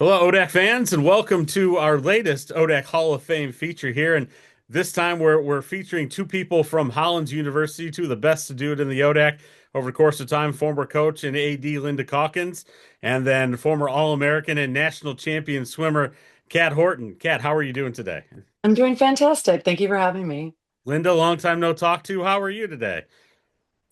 Hello, ODAC fans, and welcome to our latest ODAC Hall of Fame feature here. And this time we're featuring two people from Hollins University, two of the best to do it in the ODAC over the course of time, former coach and AD Lynda Calkins, and then former All-American and national champion swimmer Kat Horton. Kat, how are you doing today? I'm doing fantastic. Thank you for having me. Lynda, long time no talk to. How are you today?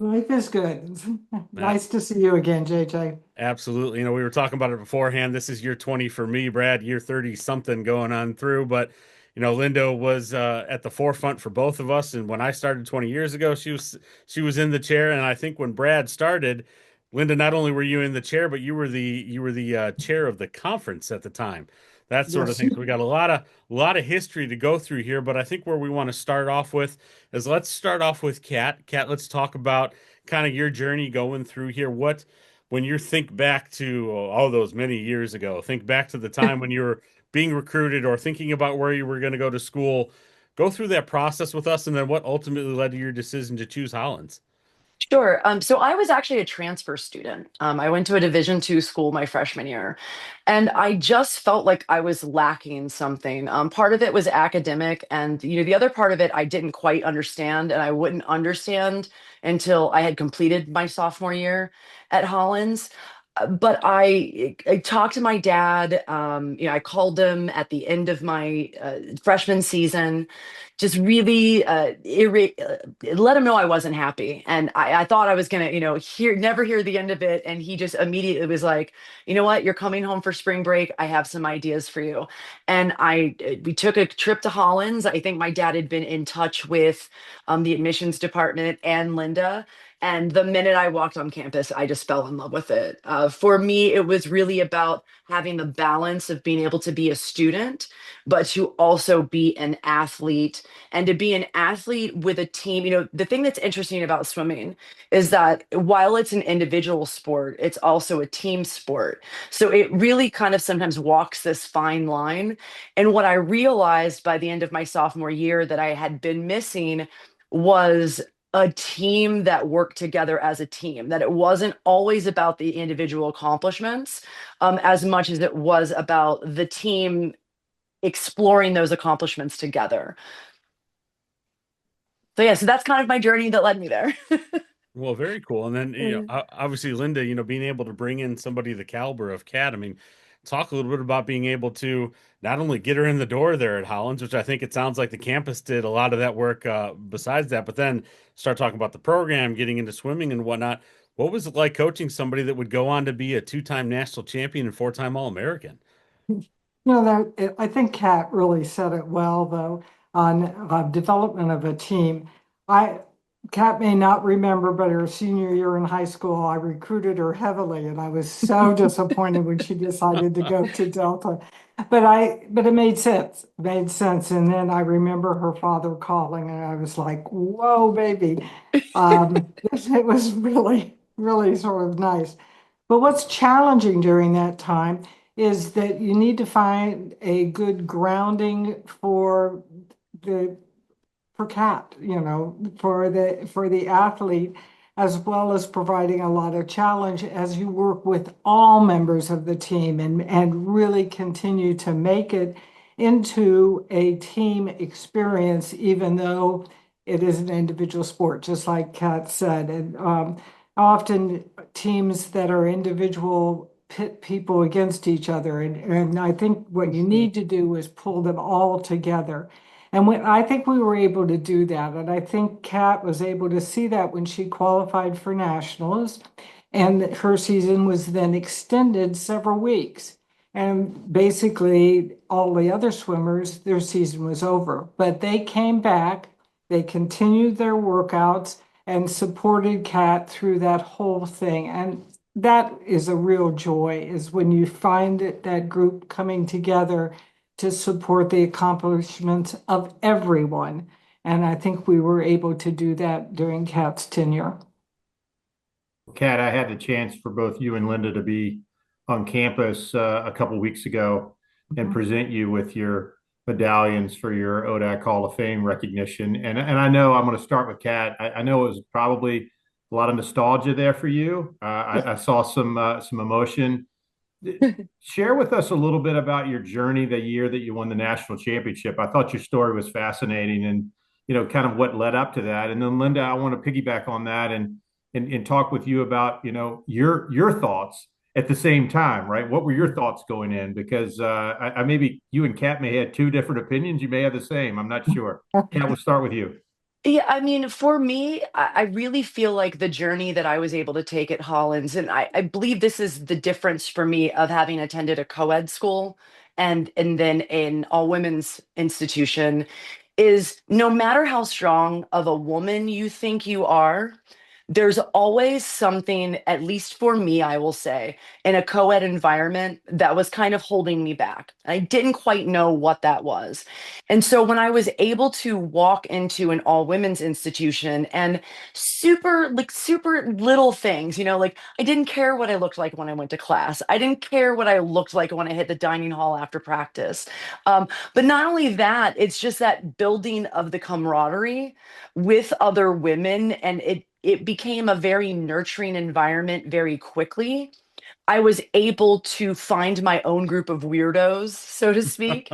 Life is good. Uh, Nice to see you again, JJ. Absolutely. We were talking about it beforehand. This is year 20 for me, Brad, year 30 something going on through. But, Linda was at the forefront for both of us. And when I started 20 years ago, she was in the chair. And I think when Brad started, Linda, not only were you in the chair, but you were the chair of the conference at the time. That sort of Yes. thing. So we got a lot of history to go through here. But I think where we want to start off with is let's start off with Kat. Kat, let's talk about kind of your journey going through here. When you think back to all those many years ago, think back to the time when you were being recruited or thinking about where you were going to go to school, go through that process with us, and then what ultimately led to your decision to choose Hollins. Sure. So I was actually a transfer student. I went to a Division II school my freshman year, and I just felt like I was lacking something. Part of it was academic, and the other part of it I didn't quite understand, and I wouldn't understand until I had completed my sophomore year at Hollins. But I talked to my dad. I called him at the end of my freshman season, just really let him know I wasn't happy, and I thought I was gonna, never hear the end of it. And he just immediately was like, "You know what? You're coming home for spring break. I have some ideas for you." And we took a trip to Hollins. I think my dad had been in touch with the admissions department and Linda. And the minute I walked on campus, I just fell in love with it. For me, it was really about having the balance of being able to be a student, but to also be an athlete, and to be an athlete with a team. The thing that's interesting about swimming is that while it's an individual sport, it's also a team sport. So it really kind of sometimes walks this fine line. And what I realized by the end of my sophomore year that I had been missing was a team that worked together as a team, that it wasn't always about the individual accomplishments, as much as it was about the team exploring those accomplishments together. So yeah, so that's kind of my journey that led me there. Well, very cool. And then, obviously, Linda, being able to bring in somebody the caliber of Kat, I mean, talk a little bit about being able to not only get her in the door there at Hollins, which I think it sounds like the campus did a lot of that work besides that, but then start talking about the program, getting into swimming and whatnot. What was it like coaching somebody that would go on to be a two-time national champion and four-time All-American? I think Kat really said it well, though, on development of a team. I Kat may not remember, but her senior year in high school, I recruited her heavily, and I was so disappointed when she decided to go to Delta. But it made sense. It made sense. And then I remember her father calling, and I was like, "Whoa, baby!" It was really, really sort of nice. But what's challenging during that time is that you need to find a good grounding the for Cat, for the athlete, as well as providing a lot of challenge as you work with all members of the team and really continue to make it into a team experience, even though it is an individual sport, just like Kat said. And often teams that are individual pit people against each other. And I think what you need to do is pull them all together. And I think we were able to do that. And I think Kat was able to see that when she qualified for nationals. And her season was then extended several weeks. And basically, all the other swimmers, their season was over. But they came back, they continued their workouts and supported Kat through that whole thing. And that is a real joy, is when you find that group coming together to support the accomplishments of everyone. And I think we were able to do that during Kat's tenure. Kat, I had the chance for both you and Linda to be on campus a couple weeks ago and Mhm. present you with your medallions for your ODAC Hall of Fame recognition. And I know I'm going to start with Kat. I know it was probably a lot of nostalgia there for you. I saw some emotion Share with us a little bit about your journey the year that you won the national championship. I thought your story was fascinating and, kind of what led up to that. And then Lynda, I want to piggyback on that and talk with you about, your thoughts at the same time, right? What were your thoughts going in? Because I maybe you and Kat may have two different opinions. You may have the same. I'm not sure. Kat, we'll start with you. Yeah, I mean, for me, I really feel like the journey that I was able to take at Hollins, and I believe this is the difference for me of having attended a co-ed school and then an all women's institution, is no matter how strong of a woman you think you are, there's always something, at least for me, I will say, in a co-ed environment that was kind of holding me back. I didn't quite know what that was. And so when I was able to walk into an all women's institution and super little things, like I didn't care what I looked like when I went to class. I didn't care what I looked like when I hit the dining hall after practice. But not only that, it's just that building of the camaraderie with other women, and it became a very nurturing environment very quickly. I was able to find my own group of weirdos, so to speak.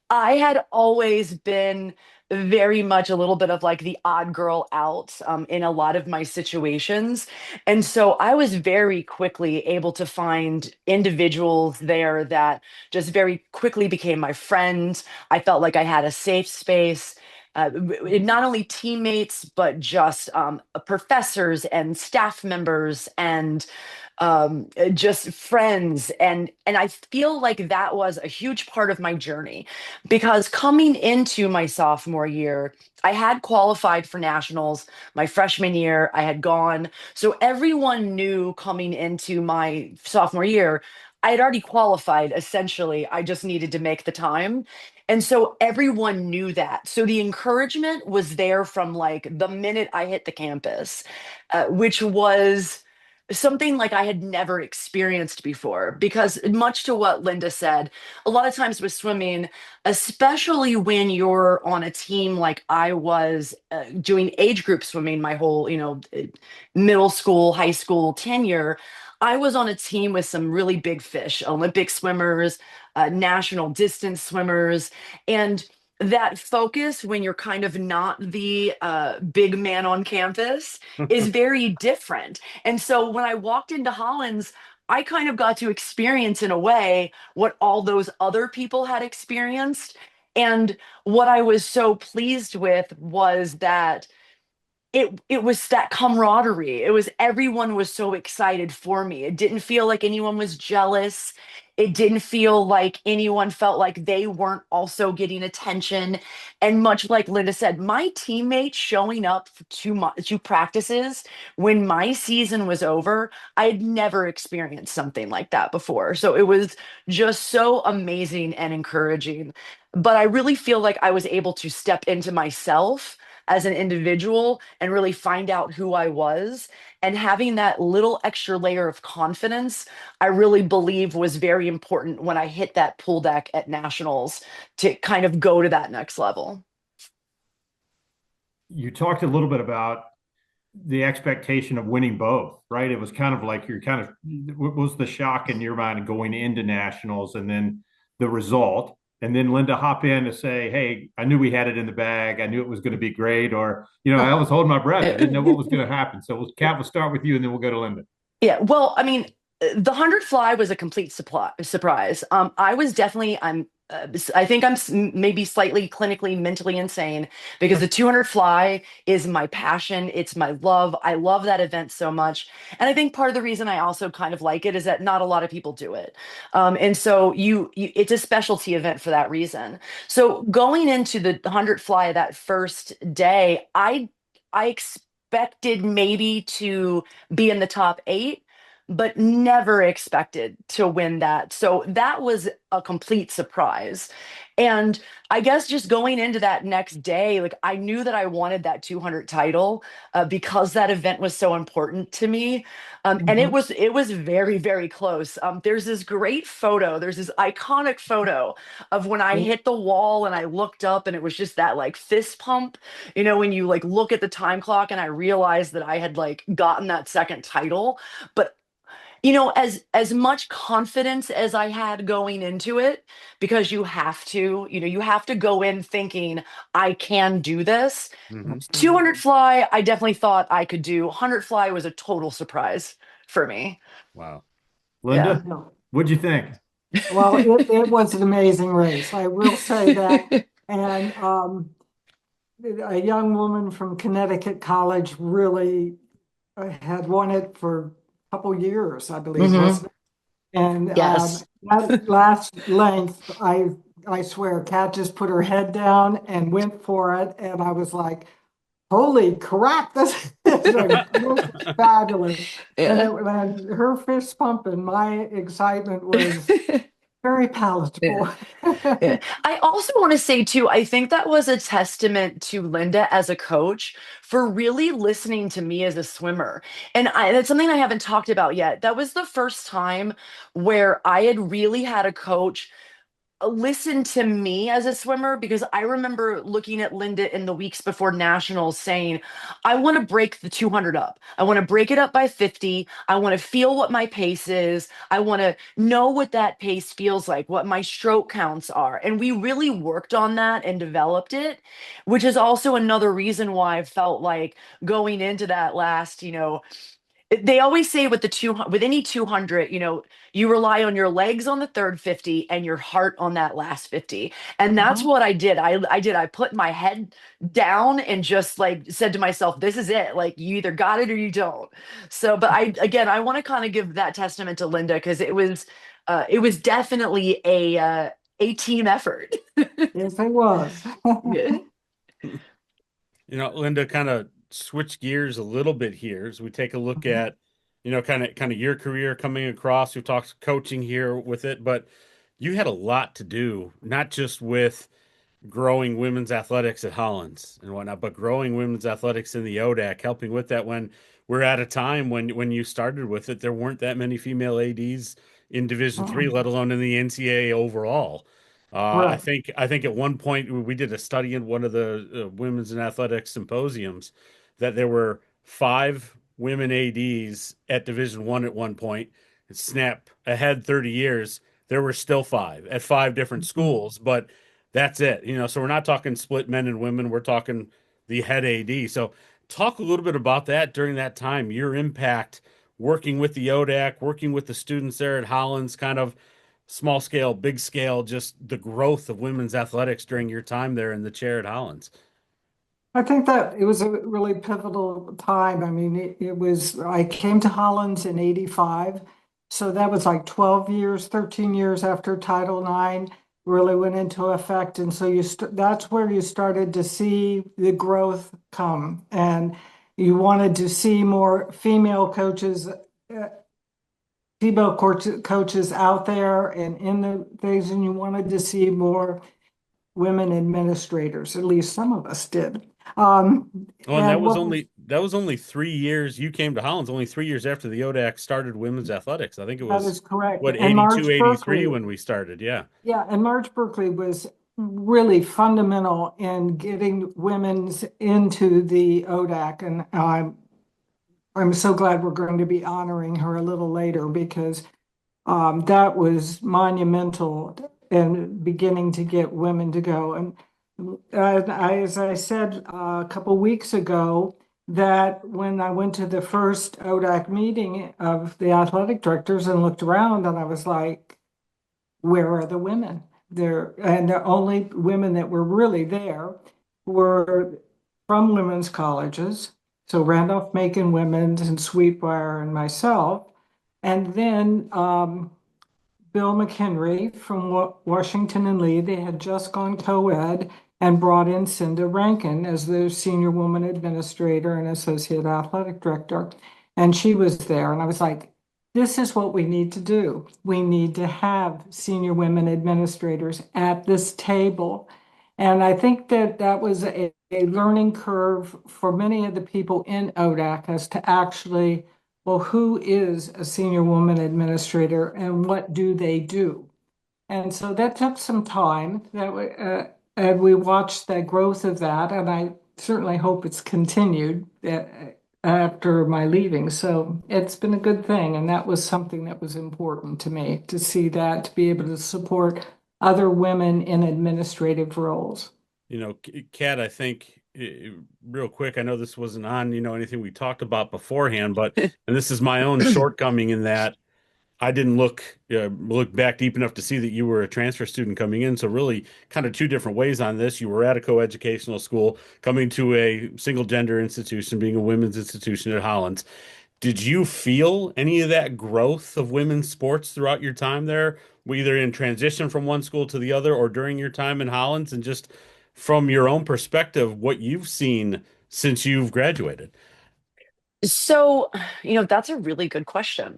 I had always been very much a little bit of like the odd girl out in a lot of my situations. And so I was very quickly able to find individuals there that just very quickly became my friends. I felt like I had a safe space. Not only teammates, but just professors and staff members and just friends, and I feel like that was a huge part of my journey, because coming into my sophomore year, I had qualified for nationals. My freshman year I had gone, so everyone knew coming into my sophomore year I had already qualified. Essentially, I just needed to make the time. And so everyone knew that. So the encouragement was there from like the minute I hit the campus, which was something like I had never experienced before. Because, much to what Lynda said, a lot of times with swimming, especially when you're on a team like I was, doing age group swimming my whole, middle school, high school tenure, I was on a team with some really big fish, Olympic swimmers, national distance swimmers, and that focus when you're kind of not the big man on campus is very different. And so when I walked into Hollins, I kind of got to experience in a way what all those other people had experienced. And what I was so pleased with was that it was that camaraderie. It was everyone was so excited for me. It didn't feel like anyone was jealous. It didn't feel like anyone felt like they weren't also getting attention. And much like Linda said, my teammates showing up for two practices when my season was over, I had never experienced something like that before. So it was just so amazing and encouraging. But I really feel like I was able to step into myself as an individual and really find out who I was. And having that little extra layer of confidence, I really believe was very important when I hit that pool deck at nationals to kind of go to that next level. You talked a little bit about the expectation of winning both, right? It was kind of like you're kind of what was the shock in your mind going into nationals and then the result, and then Lynda hop in to say, "Hey, I knew we had it in the bag. I knew it was going to be great," or I was holding my breath. I didn't know what was going to happen. So, Kat, we'll start with you, and then we'll go to Lynda. Yeah, well, I mean, the 100 fly was a complete surprise. I was definitely, I think I'm maybe slightly clinically mentally insane, because the 200 fly is my passion. It's my love. I love that event so much. And I think part of the reason I also kind of like it is that not a lot of people do it. And so it's a specialty event for that reason. So going into the 100 fly that first day, I expected maybe to be in the top 8, but never expected to win that. So that was a complete surprise. And I guess just going into that next day, like I knew that I wanted that 200 title, because that event was so important to me. And Mhm. it was very, very close. There's this great photo. There's this iconic photo of when I hit the wall and I looked up, and it was just that like fist pump, when you like look at the time clock, and I realized that I had like gotten that second title. But as much confidence as I had going into it, because you have to go in thinking I can do this. Hmm. 200 fly, I definitely thought I could do. 100 fly was a total surprise for me. Wow. Yeah. Linda, what'd you think? Well, it was an amazing race. I will say that. And a young woman from Connecticut College really had won it for a couple years, I believe, Hmm. wasn't it? And Yes. that last length, I swear, Kat just put her head down and went for it. And I was like, holy crap, this is fabulous. And, Yeah. and her fist pumping, my excitement was very Yeah. palatable. Yeah. I also want to say too, I think that was a testament to Lynda as a coach for really listening to me as a swimmer. And that's something I haven't talked about yet. That was the first time where I had really had a coach listen to me as a swimmer, because I remember looking at Lynda in the weeks before nationals saying, I want to break the 200 up. I want to break it up by 50. I want to feel what my pace is. I want to know what that pace feels like, what my stroke counts are. And we really worked on that and developed it, which is also another reason why I felt like going into that last, they always say with with any 200, you rely on your legs on the third 50 and your heart on that last 50. And that's Mhm. what I did. I put my head down and just like said to myself, this is it. Like, you either got it or you don't. So, but I want to kind of give that testament to Lynda, because it was definitely a team effort. Yes, it was. Yeah. Linda, kind of switch gears a little bit here as we take a look at, kind of your career coming across. We talked coaching here with it, but you had a lot to do, not just with growing women's athletics at Hollins and whatnot, but growing women's athletics in the ODAC, helping with that when we're at a time when you started with it, there weren't that many female ADs in Division three, Mhm. let alone in the NCAA overall. I Right. think I think at one point we did a study in one of the women's and athletics symposiums that there were five women ADs at Division one at one point. Snap ahead 30 years, there were still five at five different Mhm. schools, but that's it. So we're not talking split men and women. We're talking the head AD. So talk a little bit about that during that time, your impact working with the ODAC, working with the students there at Hollins, kind of small scale, big scale, just the growth of women's athletics during your time there in the chair at Hollins. I think that it was a really pivotal time. I mean, it was, I came to Hollins in 85. So that was like 12 years, 13 years after Title IX really went into effect. And so that's where you started to see the growth come. And you wanted to see more coaches out there and in the things, and you wanted to see more women administrators, at least some of us did. Um, Oh, and and what was that was only 3 years. You came to Hollins only 3 years after the ODAC started women's athletics. I think it That was is correct. what And 82, Marge 83 Berkeley, when we started. Yeah. yeah, and Marge Berkeley was really fundamental in getting women's into the ODAC. And I'm so glad we're going to be honoring her a little later, because that was monumental in beginning to get women to go. And as I said a couple weeks ago, that when I went to the first ODAC meeting of the athletic directors and looked around, and I was like, where are the women? And the only women that were really there were from women's colleges. So Randolph-Macon Women's and Sweetbriar and myself. And then Bill McHenry from Washington and Lee. They had just gone co-ed and brought in Cinda Rankin as the senior woman administrator and associate athletic director. And she was there. And I was like, this is what we need to do. We need to have senior women administrators at this table. And I think that that was a learning curve for many of the people in ODAC as to actually, well, who is a senior woman administrator and what do they do? And so that took some time and we watched the growth of that. And I certainly hope it's continued. after my leaving. So it's been a good thing. And that was something that was important to me to see that, to be able to support other women in administrative roles. Kat, I think real quick, I know this wasn't on, anything we talked about beforehand, but and this is my own shortcoming in that I didn't look back deep enough to see that you were a transfer student coming in. So really kind of two different ways on this. You were at a co-educational school, coming to a single gender institution, being a women's institution at Hollins. Did you feel any of that growth of women's sports throughout your time there, either in transition from one school to the other or during your time in Hollins, and just from your own perspective, what you've seen since you've graduated? So, that's a really good question.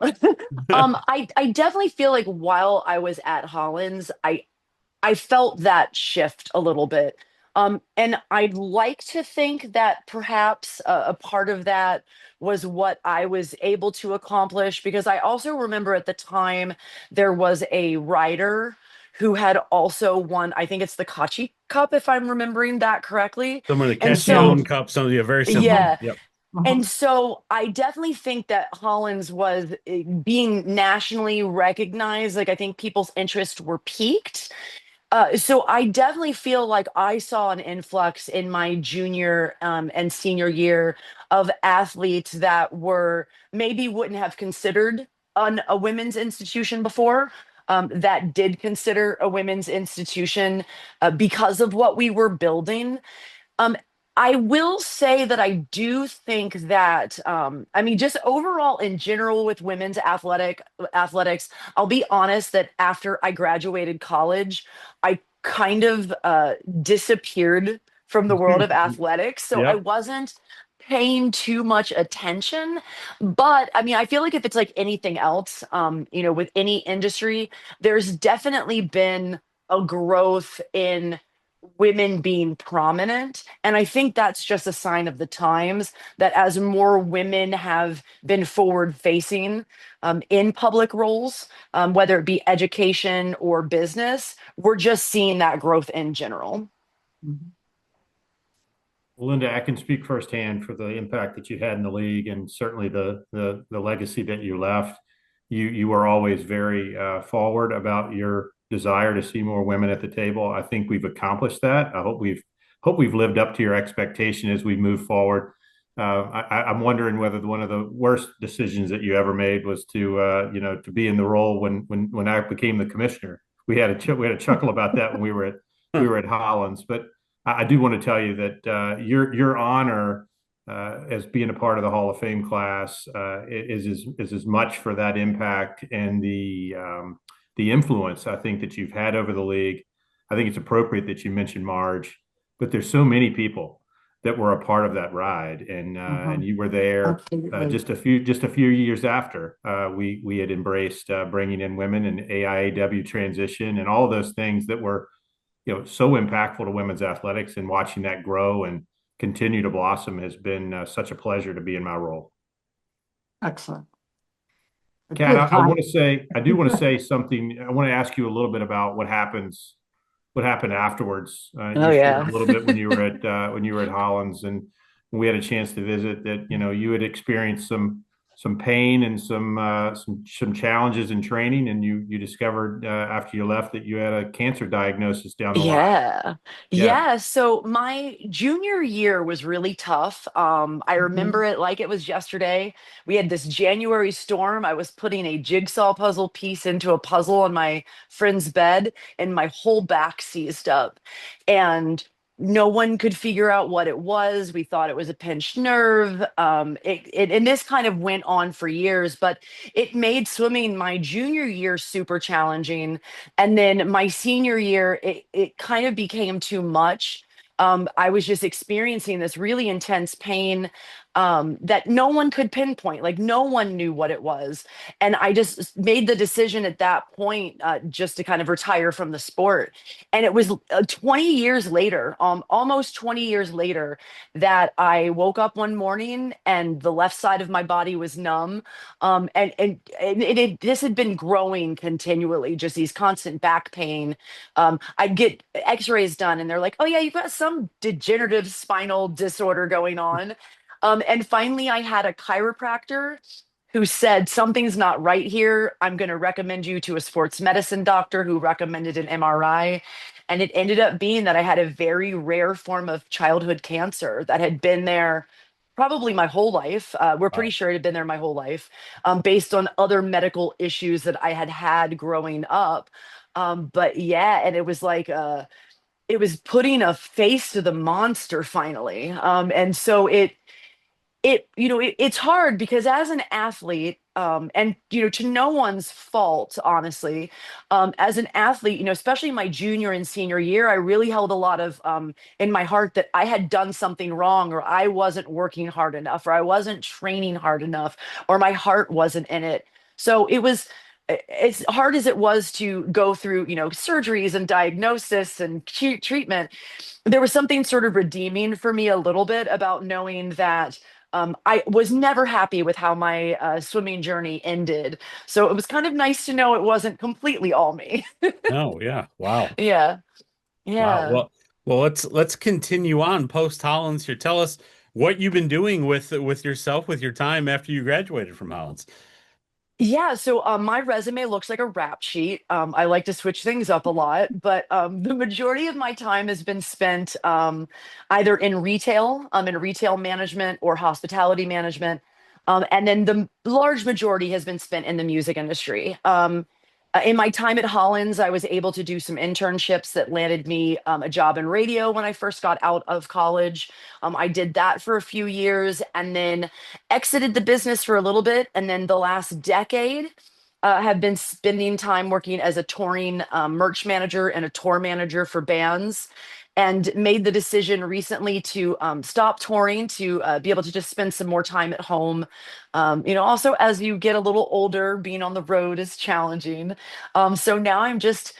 I definitely feel like while I was at Hollins, I felt that shift a little bit. And I'd like to think that perhaps a part of that was what I was able to accomplish, because I also remember at the time there was a rider who had also won, I think it's the Kachi Cup, if I'm remembering that correctly. Some of the And Yeah. Castillon so, Cup, some of the very similar. Mhm. yeah. Yep. And Mhm. so I definitely think that Hollins was being nationally recognized. Like, I think people's interests were piqued. So I definitely feel like I saw an influx in my junior and senior year of athletes that were maybe wouldn't have considered a women's institution before. That did consider a women's institution because of what we were building. Um, I will say that I do think that I mean, just overall in general with women's athletics, I'll be honest that after I graduated college, I kind of disappeared from the world of athletics. So I Yep. wasn't paying too much attention. But I mean, I feel like if it's like anything else, with any industry, there's definitely been a growth in women being prominent. And I think that's just a sign of the times that as more women have been forward facing in public roles, whether it be education or business, we're just seeing that growth in general. Mhm. Lynda, I can speak firsthand for the impact that you had in the league and certainly the legacy that you left. You were always very forward about your desire to see more women at the table. I think we've accomplished that. I hope we've lived up to your expectation as we move forward. I'm wondering whether one of the worst decisions that you ever made was to be in the role when I became the commissioner. We had a chuckle about that when we were at Hollins, but I do want to tell you that your honor as being a part of the Hall of Fame class is as much for that impact and the influence I think that you've had over the league. I think it's appropriate that you mention Marge, but there's so many people that were a part of that ride, and Mhm. you were there Absolutely. just a few years after we had embraced bringing in women and AIAW transition and all of those things that were so impactful to women's athletics, and watching that grow and continue to blossom has been such a pleasure to be in my role. Excellent. A Kat, good time. I do want to say something. I want to ask you a little bit about what happened afterwards. Oh, You shared yeah. a little bit when you were at Hollins, and we had a chance to visit. That you had experienced some pain and some challenges in training, and you discovered after you left that you had a cancer diagnosis down the line. Yeah. Yeah. Yeah. So my junior year was really tough. I remember Mhm. it like it was yesterday. We had this January storm. I was putting a jigsaw puzzle piece into a puzzle on my friend's bed, and my whole back seized up. And no one could figure out what it was. We thought it was a pinched nerve. And this kind of went on for years, but it made swimming my junior year super challenging, and then my senior year, it kind of became too much. I was just experiencing this really intense pain that no one could pinpoint. Like, no one knew what it was. And I just made the decision at that point just to kind of retire from the sport. And it was 20 years later, almost 20 years later, that I woke up one morning and the left side of my body was numb. This had been growing continually, just these constant back pain. I'd get x-rays done and they're like, oh yeah, you've got some degenerative spinal disorder going on. And finally, I had a chiropractor who said, something's not right here. I'm going to recommend you to a sports medicine doctor who recommended an MRI. And it ended up being that I had a very rare form of childhood cancer that had been there probably my whole life. We're pretty Wow. sure it had been there my whole life, based on other medical issues that I had had growing up. But yeah, and it was like, it was putting a face to the monster finally. And so it's hard because as an athlete, and to no one's fault, honestly, as an athlete, especially my junior and senior year, I really held a lot of in my heart that I had done something wrong, or I wasn't working hard enough, or I wasn't training hard enough, or my heart wasn't in it. So it was, as hard as it was to go through surgeries and diagnosis and treatment, there was something sort of redeeming for me a little bit about knowing that I was never happy with how my swimming journey ended. So it was kind of nice to know it wasn't completely all me. Oh, yeah. Wow. Yeah. Wow. Yeah. Well, let's continue on post Hollins here. Tell us what you've been doing with yourself, with your time after you graduated from Hollins. Yeah, so my resume looks like a rap sheet. I like to switch things up a lot, but the majority of my time has been spent either in retail management or hospitality management. And then the large majority has been spent in the music industry. In my time at Hollins, I was able to do some internships that landed me a job in radio when I first got out of college. I did that for a few years and then exited the business for a little bit. And then the last decade, have been spending time working as a touring merch manager and a tour manager for bands. And made the decision recently to stop touring to be able to just spend some more time at home. Also as you get a little older, being on the road is challenging. So now I'm just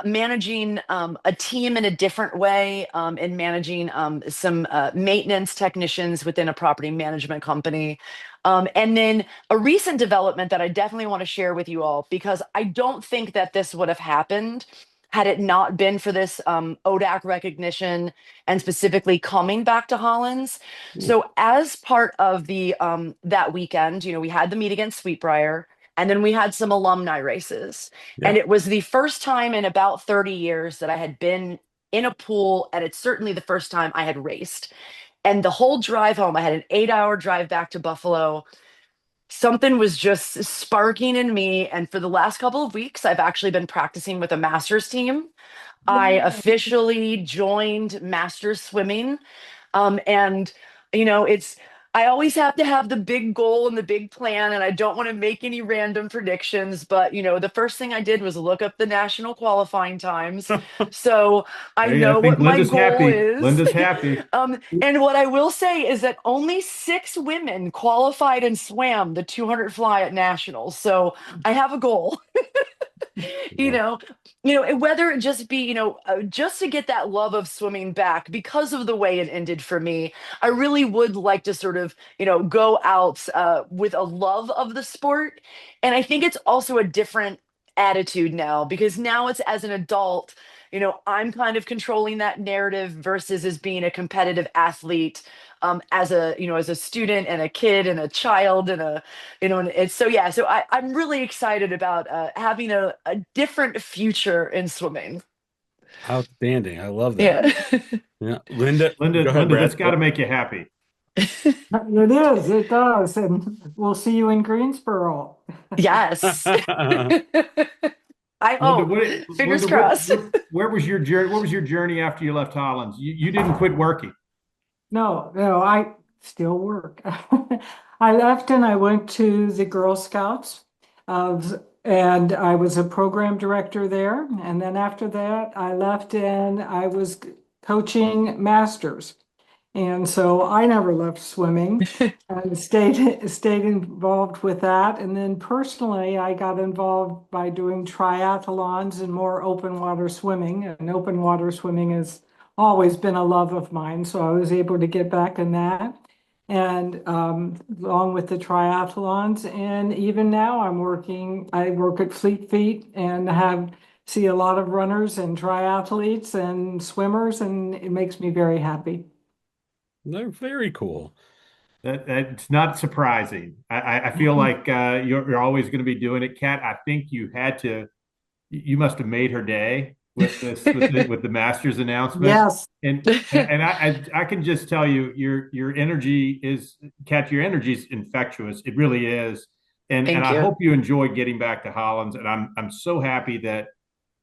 managing a team in a different way, and managing some maintenance technicians within a property management company. And then a recent development that I definitely want to share with you all, because I don't think that this would have happened had it not been for this ODAC recognition and specifically coming back to Hollins. Ooh, So as part of the that weekend, we had the meet against Sweetbriar, and then we had some alumni races. And yeah. it was the first time in about 30 years that I had been in a pool, and it's certainly the first time I had raced. And the whole drive home, I had an 8-hour drive back to Buffalo. Something was just sparking in me. And for the last couple of weeks, I've actually been practicing with a master's team. I Yeah. officially joined Masters Swimming. And it's I always have to have the big goal and the big plan, and I don't want to make any random predictions. But the first thing I did was look up the national qualifying times, so I There you go. I know think what my Linda's goal happy. is. Linda's happy. And what I will say is that only 6 women qualified and swam the 200 fly at nationals. So I have a goal. you Yeah. know and whether it just be just to get that love of swimming back because of the way it ended for me. I really would like to sort of go out with a love of the sport. And I think it's also a different attitude now, because now it's as an adult, I'm kind of controlling that narrative versus as being a competitive athlete, as a student and a kid and a child and and it's so, yeah, so I'm really excited about having a different future in swimming. Outstanding. I love that. Yeah. Yeah. Linda, Linda, go ahead, Linda, that's Brad. got to make you happy. It is, it does. And we'll see you in Greensboro. Yes. I Linda, hope. Fingers Linda, crossed. where was your journey? What was your journey after you left Hollins? You didn't quit working. No, no, I still work. I left and I went to the Girl Scouts, and I was a program director there. And then after that, I left and I was coaching masters. And so I never left swimming and stayed involved with that. And then personally, I got involved by doing triathlons and more open water swimming. And open water swimming has always been a love of mine. So I was able to get back in that. And along with the triathlons, and even now I work at Fleet Feet and have see a lot of runners and triathletes and swimmers, and it makes me very happy. They're very cool. It's not surprising. I feel like you're always going to be doing it, Kat. I think you must have made her day with this with the Masters announcement. Yes. And I can just tell you your energy is, Kat, your energy is infectious. It really is. And Thank I you. hope you enjoy getting back to Hollins. And I'm so happy that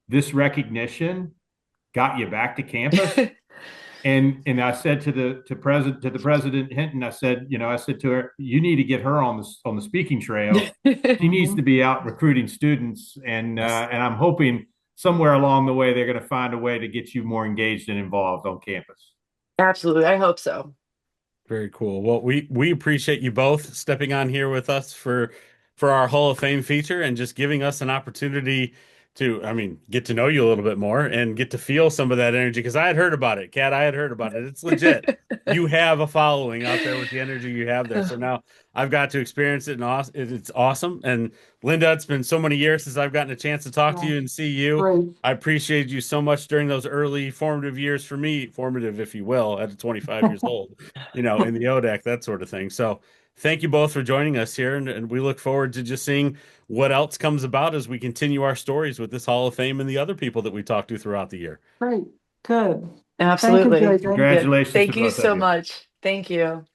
this recognition got you back to campus. And I said to the president Hinton, I said to her, you need to get her on the speaking trail. She needs to be out recruiting students, and I'm hoping somewhere along the way they're going to find a way to get you more engaged and involved on campus. Absolutely. I hope so. Very cool. Well, we appreciate you both stepping on here with us for our Hall of Fame feature and just giving us an opportunity to, I mean, get to know you a little bit more and get to feel some of that energy because I had heard about it, Kat. I had heard about it. It's legit. You have a following out there with the energy you have there. So now I've got to experience it, and it's awesome. And Lynda, it's been so many years since I've gotten a chance to talk to Yeah, you and see you. great. I appreciated you so much during those early formative years for me, formative, if you will, at 25 years old, in the ODAC, that sort of thing. So thank you both for joining us here. And we look forward to just seeing what else comes about as we continue our stories with this Hall of Fame and the other people that we talk to throughout the year. Great. Good. Thank you, Absolutely. JJ. Yeah. Congratulations to Thank you both of so you. much. Thank you.